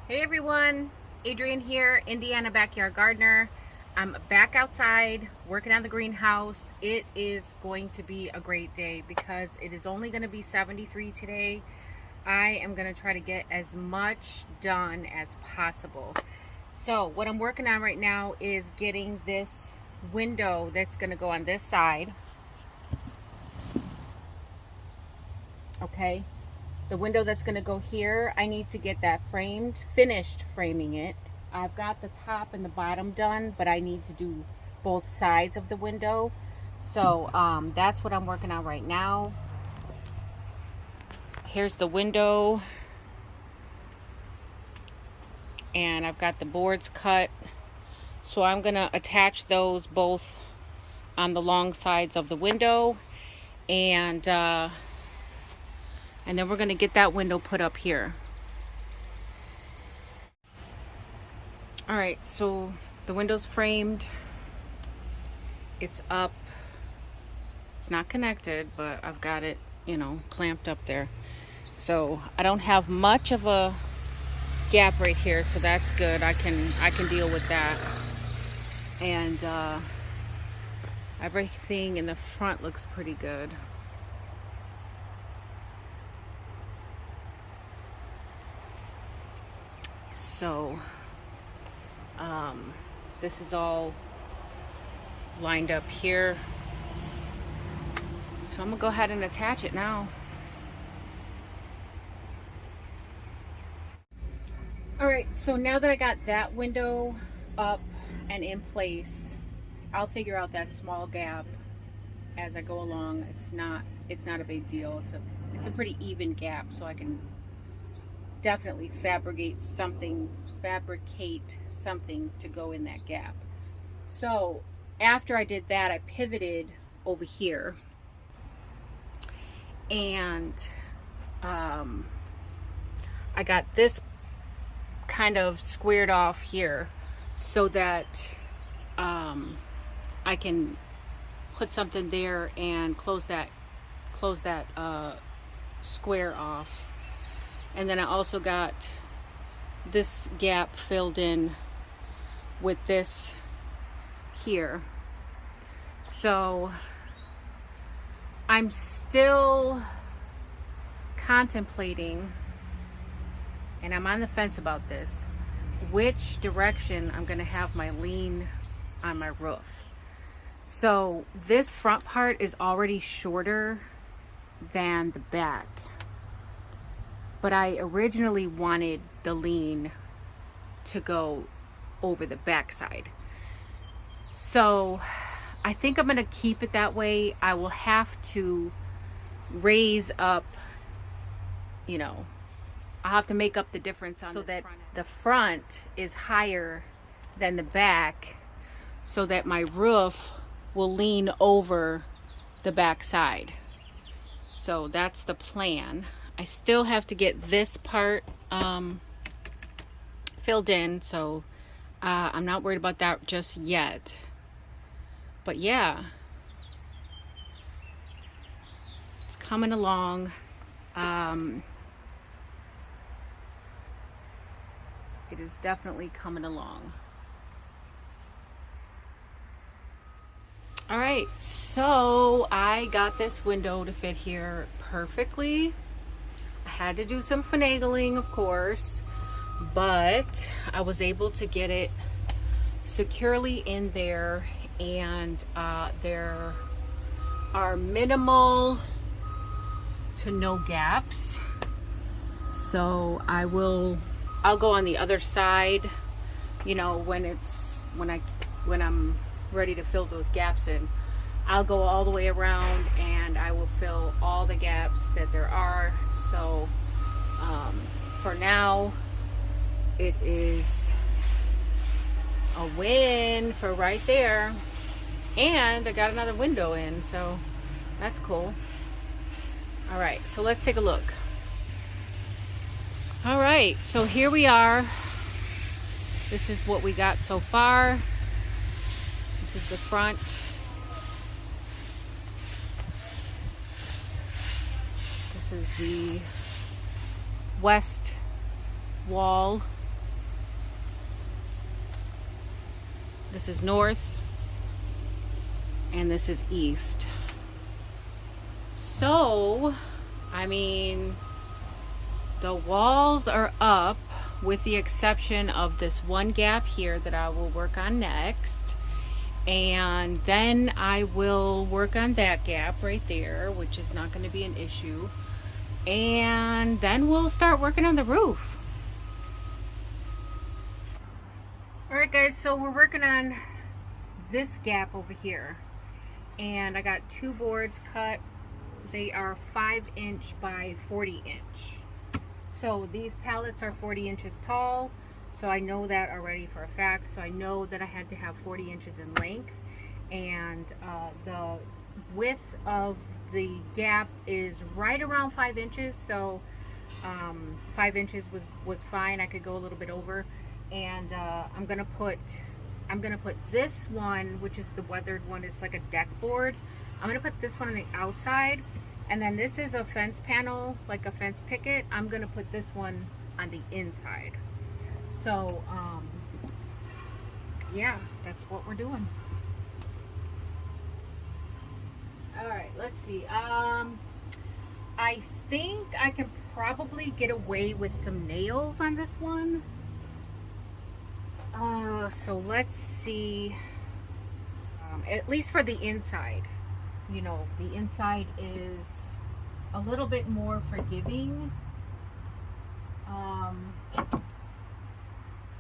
Hey everyone, Adrienne here, Indiana Backyard Gardener. I'm back outside working on the greenhouse. It is going to be a great day because it is only going to be 73 today. I am going to try to get as much done as possible. So what I'm working on right now is getting this window that's going to go on this side. Okay. The window that's going to go here, I need to get that framed, finished framing it. I've got the top and the bottom done, but I need to do both sides of the window. So that's what I'm working on right now. Here's the window. And I've got the boards cut. So I'm going to attach those both on the long sides of the window. And then we're going to get that window put up here. All right, so the window's framed. It's up. It's not connected, but I've got it, clamped up there. So I don't have much of a gap right here, so that's good. I can deal with that. And everything in the front looks pretty good. So this is all lined up here. So I'm gonna go ahead and attach it now. All right, so now that I got that window up and in place, I'll figure out that small gap as I go along. It's not a big deal. It's a pretty even gap, so I can definitely fabricate something to go in that gap. So after I did that, I pivoted over here, and I got this kind of squared off here so that I can put something there and close that square off. And then I also got this gap filled in with this here. So I'm still contemplating, and I'm on the fence about this, which direction I'm going to have my lean on my roof. So this front part is already shorter than the back, but I originally wanted the lean to go over the back side. So I think I'm going to keep it that way. I will have to raise up, I'll have to make up the difference on so that the front is higher than the back, so that my roof will lean over the back side. So that's the plan. I still have to get this part filled in, so I'm not worried about that just yet. But yeah, it's coming along. It is definitely coming along. All right, so I got this window to fit here perfectly. I had to do some finagling, of course, but I was able to get it securely in there, and there are minimal to no gaps. So I'll go on the other side, when I'm ready to fill those gaps in. I'll go all the way around and I will fill all the gaps that there are. So for now, it is a win for right there. And I got another window in, so that's cool. All right, so let's take a look. All right, so here we are. This is what we got so far. This is the front. This is the west wall. This is north, and this is east. So, I mean, the walls are up with the exception of this one gap here that I will work on next. And then I will work on that gap right there, which is not going to be an issue. And then we'll start working on the roof. Alright guys, so we're working on this gap over here. And I got 2 boards cut. They are 5" by 40". So these pallets are 40 inches tall. So I know that already for a fact. So I know that I had to have 40 inches in length. And the width of the gap is right around 5 inches. So 5 inches was fine. I could go a little bit over. And I'm gonna put this one, which is the weathered one. It's like a deck board. I'm gonna put this one on the outside. And then this is a fence panel, like a fence picket. I'm gonna put this one on the inside. So, yeah, that's what we're doing. All right, let's see. I think I can probably get away with some nails on this one. So let's see. At least for the inside. You know, the inside is a little bit more forgiving.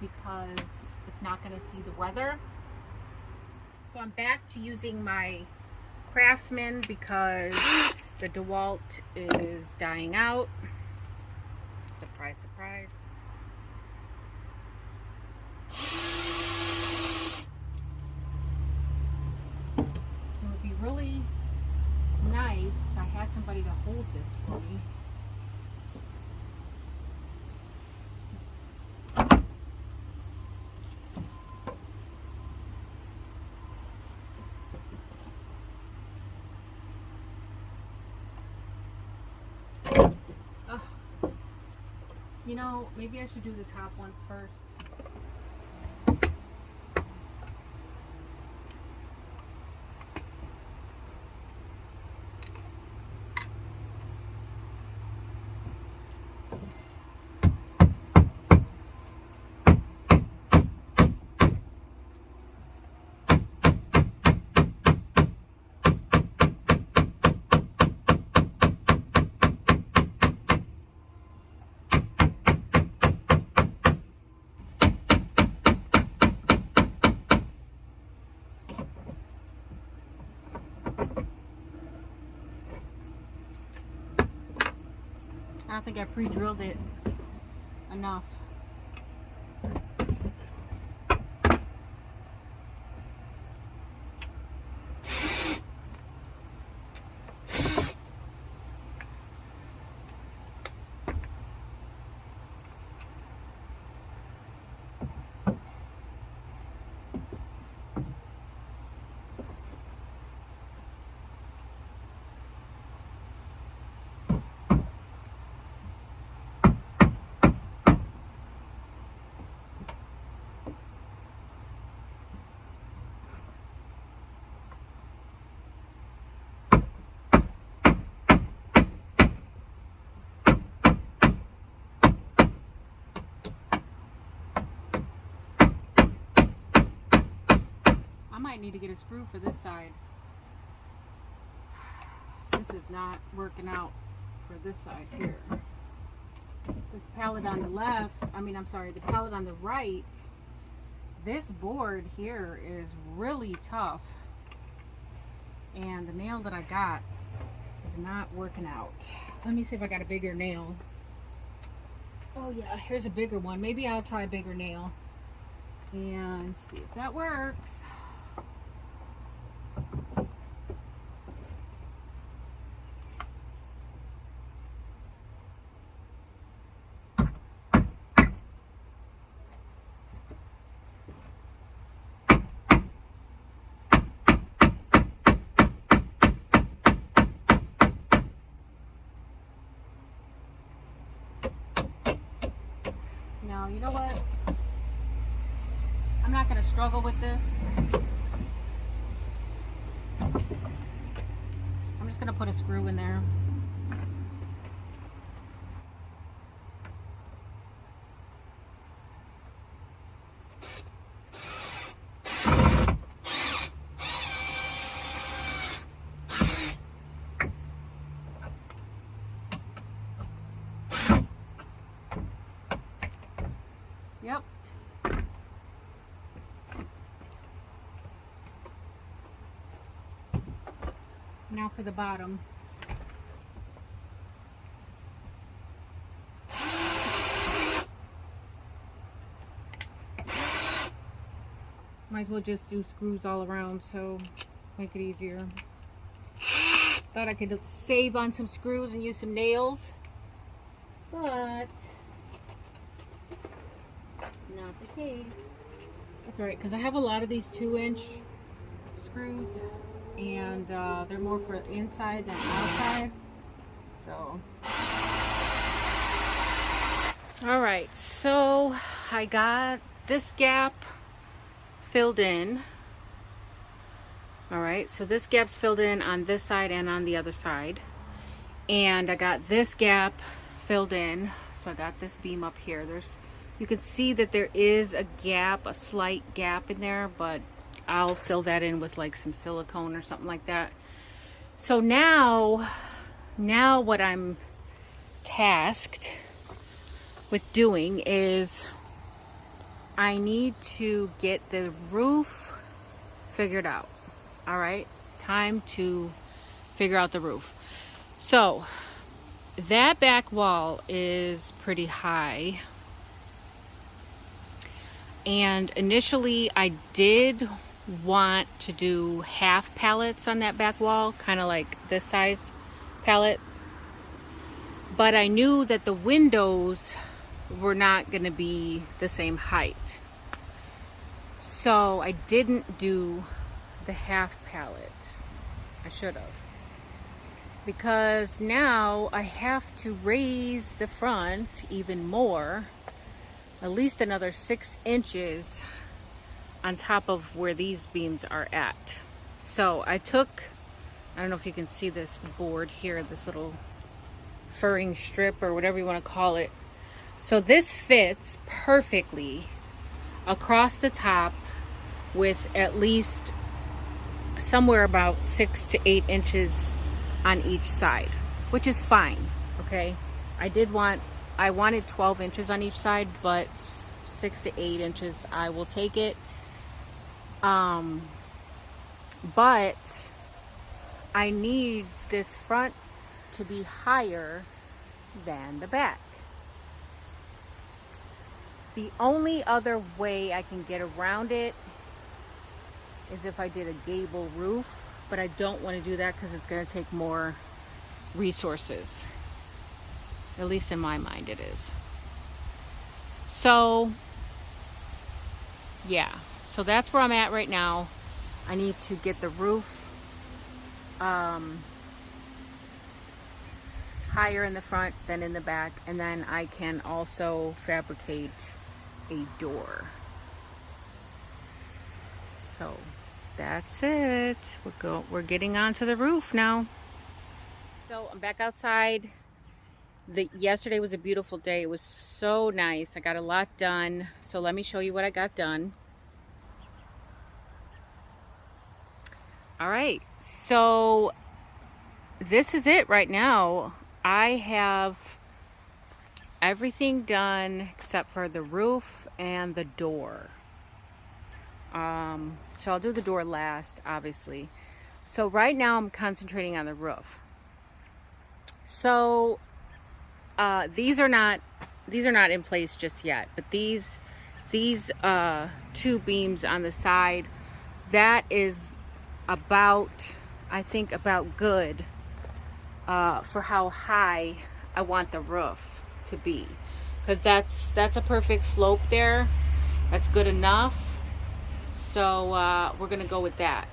Because it's not going to see the weather. So I'm back to using my Craftsman because the DeWalt is dying out. Surprise, surprise. It would be really nice if I had somebody to hold this for me. You know, maybe I should do the top ones first. I don't think I pre-drilled it enough. I might need to get a screw for this side. This is not working out for this side here. This pallet on the left, the pallet on the right, this board here is really tough. And the nail that I got is not working out. Let me see if I got a bigger nail. Oh yeah, here's a bigger one. Maybe I'll try a bigger nail and see if that works. Now, you know what? I'm I'm not going to struggle with this. I'm just going to put a screw in there. Yep. Now for the bottom. Might as well just do screws all around, so make it easier. Thought I could save on some screws and use some nails, but not the case. That's alright, because I have a lot of these 2-inch screws, and they're more for inside than outside. So, alright, so I got this gap filled in. Alright, so this gap's filled in on this side and on the other side. And I got this gap filled in. So I got this beam up here. You can see that there is a gap, a slight gap in there, but I'll fill that in with like some silicone or something like that. So now what I'm tasked with doing is I need to get the roof figured out. All right, it's time to figure out the roof. So that back wall is pretty high, and initially I did want to do half pallets on that back wall, kind of like this size pallet, but I knew that the windows were not going to be the same height, so I didn't do the half pallet. I should have, because now I have to raise the front even more, at least another 6 inches on top of where these beams are at. So I took, I don't know if you can see this board here, this little furring strip or whatever you want to call it. So this fits perfectly across the top with at least somewhere about 6 to 8 inches on each side, which is fine. Okay, I wanted 12 inches on each side, but 6 to 8 inches I will take it. But I need this front to be higher than the back. The only other way I can get around it is if I did a gable roof, but I don't want to do that because it's going to take more resources. At least in my mind it is. So yeah, so that's where I'm at right now. I need to get the roof higher in the front than in the back, and then I can also fabricate a door. So that's it. We're getting onto the roof now. So I'm back outside. Yesterday was a beautiful day. It was so nice. I got a lot done. So let me show you what I got done. All right, so this is it right now. I have everything done except for the roof and the door. So I'll do the door last, obviously. So right now I'm concentrating on the roof. So these are not in place just yet, but these 2 beams on the side, that is about, I think, about good for how high I want the roof to be, because that's a perfect slope there. That's good enough. So we're gonna go with that.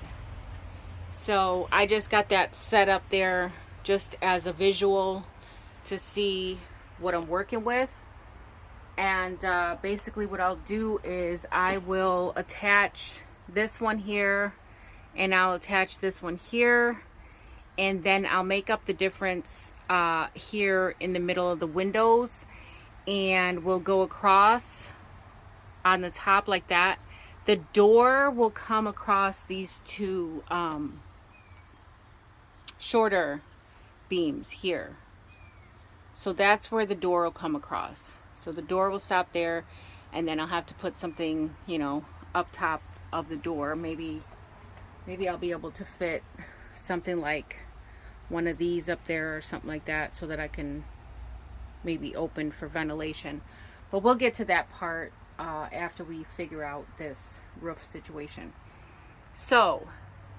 So I just got that set up there just as a visual to see what I'm working with, And basically what I'll do is I will attach this one here, and I'll attach this one here, and then I'll make up the difference here in the middle of the windows, and we'll go across on the top like that. The door will come across these two shorter beams here. So that's where the door will come across. So the door will stop there, and then I'll have to put something, you know, up top of the door. Maybe I'll be able to fit something like one of these up there or something like that, so that I can maybe open for ventilation. But we'll get to that part after we figure out this roof situation. So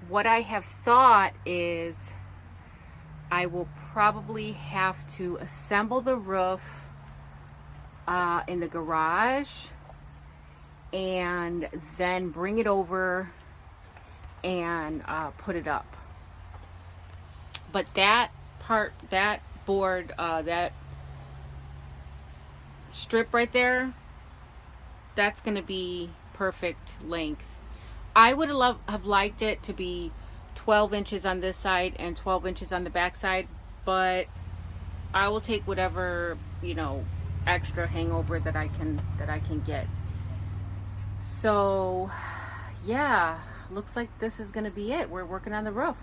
what I have thought is I will probably have to assemble the roof in the garage, and then bring it over and put it up. But that part, that board, that strip right there, that's gonna be perfect length. I would have liked it to be 12 inches on this side and 12 inches on the back side, but I will take whatever, you know, extra hangover that I can get. So yeah, looks like this is gonna be it. We're working on the roof.